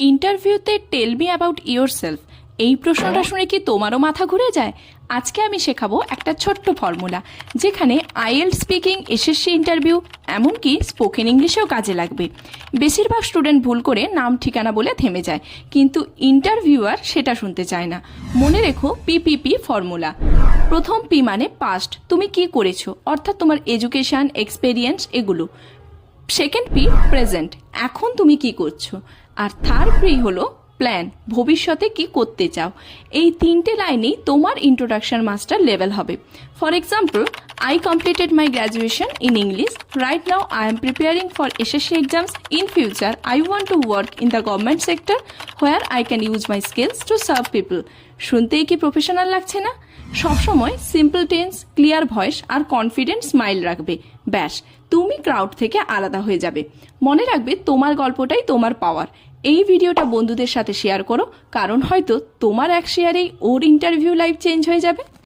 ইন্টারভিউতে tell me about yourself, এই প্রশ্নটা শুনে কি তোমারও মাথা ঘুরে যায়? আজকে আমি শেখাবো একটা ছোট্ট ফর্মুলা, যেখানে আইএলটিএস স্পিকিং, এসএসসি ইন্টারভিউ, এমনকি স্পোকেন ইংলিশেও কাজে লাগবে। বেশিরভাগ স্টুডেন্ট ভুল করে নাম ঠিকানা বলে থেমে যায়, কিন্তু ইন্টারভিউয়ার সেটা শুনতে চায় না। মনে রেখো পিপিপি ফর্মুলা। প্রথম পি মানে পাস্ট, তুমি কি করেছো, অর্থাৎ তোমার এডুকেশন, এক্সপেরিয়েন্স এগুলো। সেকেন্ড পি প্রেজেন্ট, এখন তুমি কি করছো। আর থার্ড পি হলো প্ল্যান, ভবিষ্যতে কি করতে চাও। এই তিনটে লাইনেই তোমার ইন্ট্রোডাকশন মাস্টার লেভেল হবে। For example, I completed my graduation in English. Right now I am preparing for SSC exams. In future I want to work in the government sector where I can use my skills to serve people. শুনতেই কি professional লাগছে না? সবসময় simple tense, clear voice are confident smile রাখবে। ব্যাস, তুমি crowd থেকে আলাদা হয়ে যাবে। মনে রাখবে, তোমার গল্পটাই তোমার পাওয়ার। এই ভিডিওটা বন্ধুদের সাথে শেয়ার করো, কারণ হয়তো তোমার এক শেয়ারেই ওর ইন্টারভিউ লাইফ চেঞ্জ হয়ে যাবে।